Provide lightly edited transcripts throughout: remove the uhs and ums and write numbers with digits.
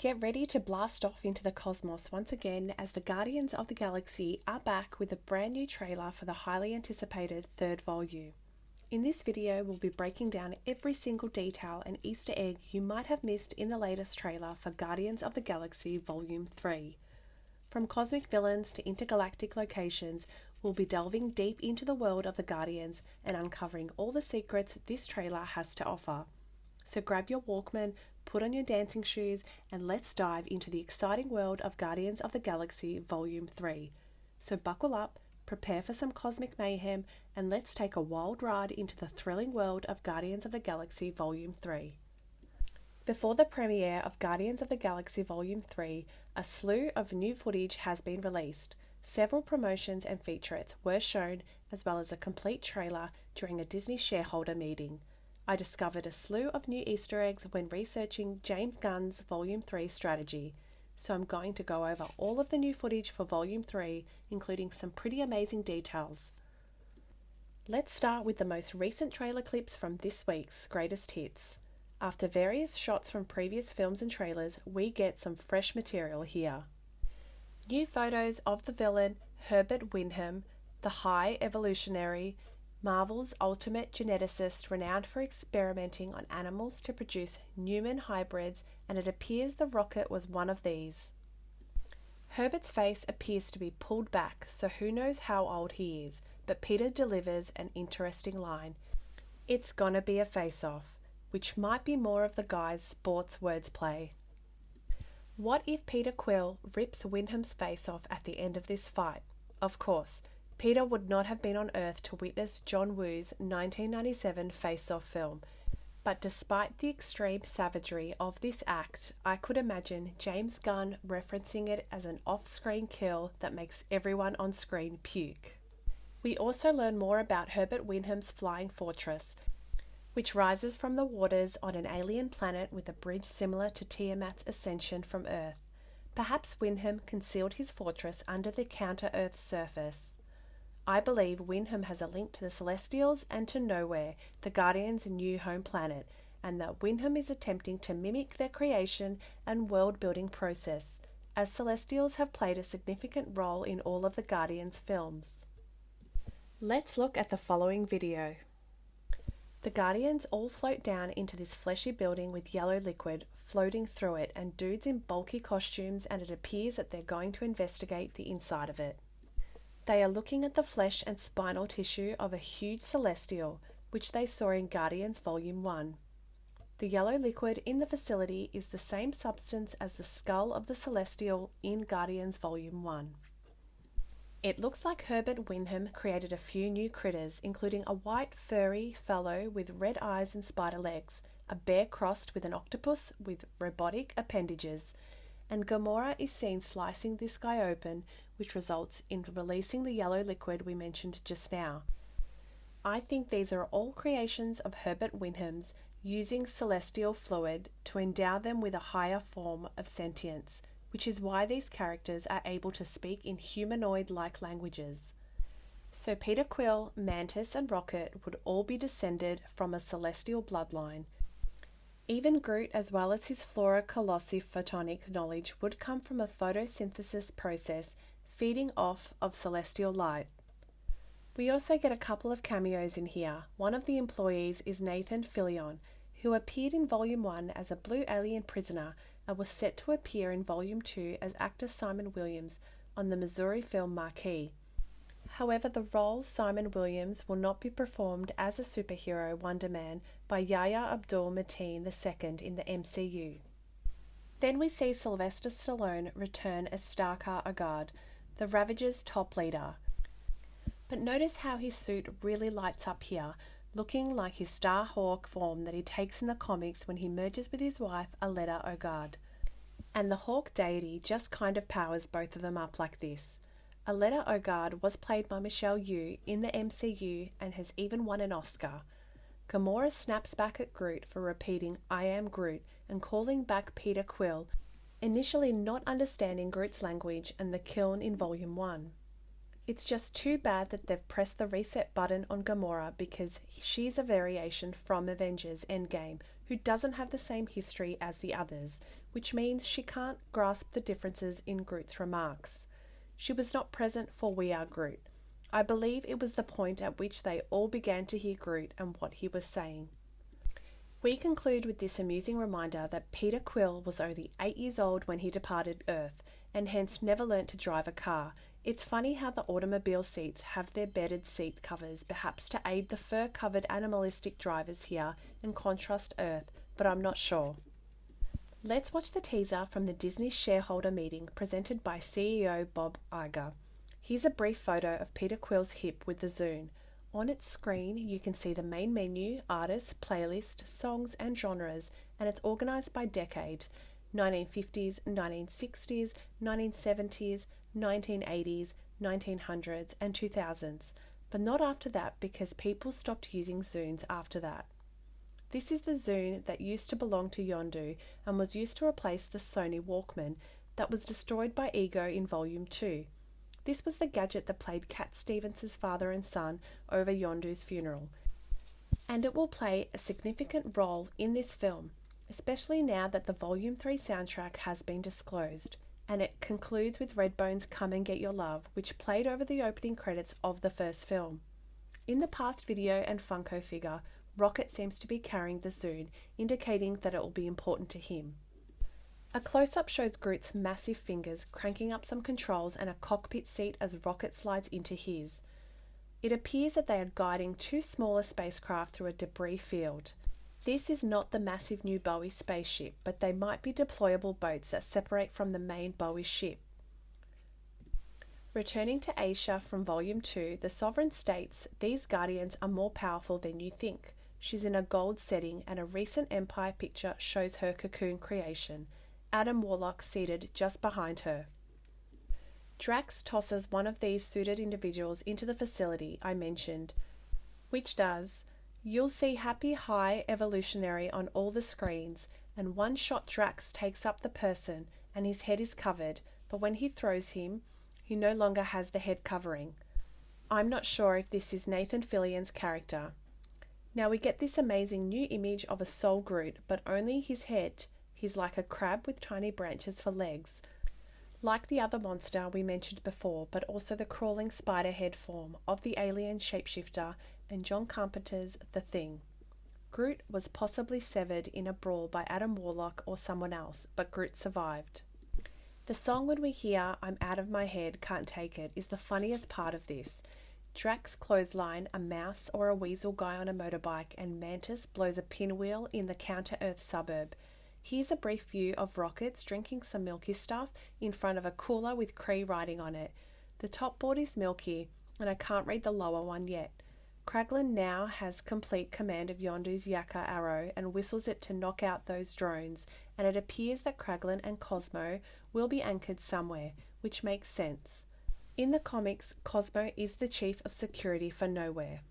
Get ready to blast off into the cosmos once again as the Guardians of the Galaxy are back with a brand new trailer for the highly anticipated third volume. In this video, we'll be breaking down every single detail and Easter egg you might have missed in the latest trailer for Guardians of the Galaxy Volume 3. From cosmic villains to intergalactic locations, we'll be delving deep into the world of the Guardians and uncovering all the secrets this trailer has to offer. So grab your Walkman, put on your dancing shoes, and let's dive into the exciting world of Guardians of the Galaxy Volume 3. So buckle up, prepare for some cosmic mayhem, and let's take a wild ride into the thrilling world of Guardians of the Galaxy Volume 3. Before the premiere of Guardians of the Galaxy Volume 3, a slew of new footage has been released. Several promotions and featurettes were shown, as well as a complete trailer during a Disney shareholder meeting. I discovered a slew of new Easter eggs when researching James Gunn's Volume 3 strategy, so I'm going to go over all of the new footage for Volume 3, including some pretty amazing details. Let's start with the most recent trailer clips from this week's Greatest Hits. After various shots from previous films and trailers, we get some fresh material here. New photos of the villain, Herbert Wyndham, the High Evolutionary, Marvel's ultimate geneticist renowned for experimenting on animals to produce human hybrids, and it appears the rocket was one of these. Herbert's face appears to be pulled back, so who knows how old he is, but Peter delivers an interesting line. It's gonna be a face-off, which might be more of the guy's sports words play. What if Peter Quill rips Wyndham's face off at the end of this fight? Of course, Peter would not have been on Earth to witness John Woo's 1997 face-off film, but despite the extreme savagery of this act, I could imagine James Gunn referencing it as an off-screen kill that makes everyone on screen puke. We also learn more about Herbert Wyndham's flying fortress, which rises from the waters on an alien planet with a bridge similar to Tiamat's ascension from Earth. Perhaps Wyndham concealed his fortress under the counter-Earth surface. I believe Wyndham has a link to the Celestials and to Nowhere, the Guardians' new home planet, and that Wyndham is attempting to mimic their creation and world-building process, as Celestials have played a significant role in all of the Guardians films. Let's look at the following video. The Guardians all float down into this fleshy building with yellow liquid floating through it and dudes in bulky costumes, and it appears that they're going to investigate the inside of it. They are looking at the flesh and spinal tissue of a huge celestial, which they saw in Guardians Volume 1. The yellow liquid in the facility is the same substance as the skull of the celestial in Guardians Volume 1. It looks like Herbert Wyndham created a few new critters, including a white furry fellow with red eyes and spider legs, a bear crossed with an octopus with robotic appendages, and Gamora is seen slicing this guy open, which results in releasing the yellow liquid we mentioned just now. I think these are all creations of Herbert Wyndham's, using celestial fluid to endow them with a higher form of sentience, which is why these characters are able to speak in humanoid-like languages. So Peter Quill, Mantis, and Rocket would all be descended from a celestial bloodline. Even Groot, as well as his Flora Colossi photonic knowledge, would come from a photosynthesis process feeding off of celestial light. We also get a couple of cameos in here. One of the employees is Nathan Fillion, who appeared in Volume 1 as a blue alien prisoner and was set to appear in Volume 2 as actor Simon Williams on the Missouri film marquee. However, the role Simon Williams will not be performed as a superhero Wonder Man by Yahya Abdul-Mateen II in the MCU. Then we see Sylvester Stallone return as Starkar Agard, the Ravagers' top leader. But notice how his suit really lights up here, looking like his Starhawk form that he takes in the comics when he merges with his wife Aletta Ogard. And the Hawk deity just kind of powers both of them up like this. Aletta Ogard was played by Michelle Yeoh in the MCU and has even won an Oscar. Gamora snaps back at Groot for repeating "I am Groot" and calling back Peter Quill, initially not understanding Groot's language and the kiln in Volume 1. It's just too bad that they've pressed the reset button on Gamora, because she's a variation from Avengers Endgame who doesn't have the same history as the others, which means she can't grasp the differences in Groot's remarks. She was not present for We Are Groot. I believe it was the point at which they all began to hear Groot and what he was saying. We conclude with this amusing reminder that Peter Quill was only 8 years old when he departed Earth, and hence never learnt to drive a car. It's funny how the automobile seats have their bedded seat covers, perhaps to aid the fur-covered animalistic drivers here and contrast Earth, but I'm not sure. Let's watch the teaser from the Disney shareholder meeting presented by CEO Bob Iger. Here's a brief photo of Peter Quill's hip with the Zune. On its screen, you can see the main menu, artists, playlist, songs and genres, and it's organised by decade: 1950s, 1960s, 1970s, 1980s, 1900s and 2000s, but not after that because people stopped using Zunes after that. This is the Zune that used to belong to Yondu and was used to replace the Sony Walkman that was destroyed by Ego in Volume 2. This was the gadget that played Cat Stevens' father and son over Yondu's funeral, and it will play a significant role in this film, especially now that the Volume 3 soundtrack has been disclosed, and it concludes with Redbone's Come and Get Your Love, which played over the opening credits of the first film. In the past video and Funko figure, Rocket seems to be carrying the Zune, indicating that it will be important to him. A close-up shows Groot's massive fingers cranking up some controls and a cockpit seat as Rocket slides into his. It appears that they are guiding two smaller spacecraft through a debris field. This is not the massive new Bowie spaceship, but they might be deployable boats that separate from the main Bowie ship. Returning to Aisha from Volume 2, the Sovereign states, "These Guardians are more powerful than you think." She's in a gold setting, and a recent Empire picture shows her cocoon creation. Adam Warlock seated just behind her. Drax tosses one of these suited individuals into the facility I mentioned, which does. You'll see Happy High Evolutionary on all the screens, and one shot Drax takes up the person and his head is covered, but when he throws him, he no longer has the head covering. I'm not sure if this is Nathan Fillion's character. Now we get this amazing new image of a Soul Groot, but only his head. He's like a crab with tiny branches for legs, like the other monster we mentioned before, but also the crawling spider head form of the alien shapeshifter and John Carpenter's The Thing. Groot was possibly severed in a brawl by Adam Warlock or someone else, but Groot survived. The song when we hear "I'm out of my head, can't take it" is the funniest part of this. Drax clothesline a mouse or a weasel guy on a motorbike, and Mantis blows a pinwheel in the Counter-Earth suburb. Here's a brief view of Rockets drinking some milky stuff in front of a cooler with Kree writing on it. The top board is milky, and I can't read the lower one yet. Kraglin now has complete command of Yondu's Yakka arrow and whistles it to knock out those drones, and it appears that Kraglin and Cosmo will be anchored somewhere, which makes sense. In the comics, Cosmo is the chief of security for Nowhere.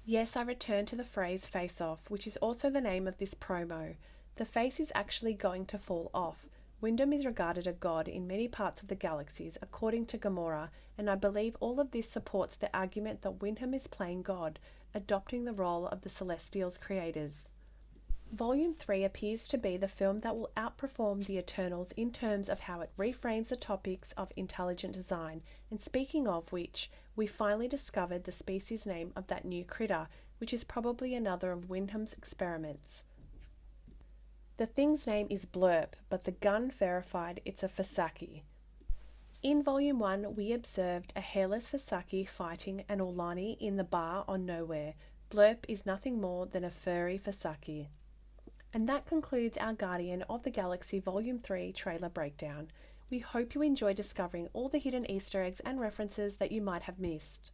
Yes, I return to the phrase face off, which is also the name of this promo. The face is actually going to fall off. Wyndham is regarded a god in many parts of the galaxies, according to Gamora, and I believe all of this supports the argument that Wyndham is playing God, adopting the role of the Celestials' creators. Volume 3 appears to be the film that will outperform the Eternals in terms of how it reframes the topics of intelligent design, and speaking of which, we finally discovered the species name of that new critter, which is probably another of Wyndham's experiments. The thing's name is Blurp, but the gun verified it's a Fasaki. In Volume 1, we observed a hairless Fasaki fighting an Ulani in the bar on Nowhere. Blurp is nothing more than a furry Fasaki. And that concludes our Guardian of the Galaxy Volume 3 trailer breakdown. We hope you enjoy discovering all the hidden Easter eggs and references that you might have missed.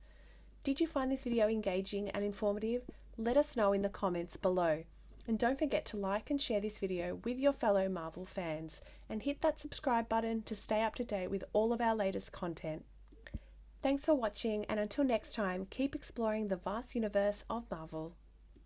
Did you find this video engaging and informative? Let us know in the comments below. And don't forget to like and share this video with your fellow Marvel fans, and hit that subscribe button to stay up to date with all of our latest content. Thanks for watching, and until next time, keep exploring the vast universe of Marvel.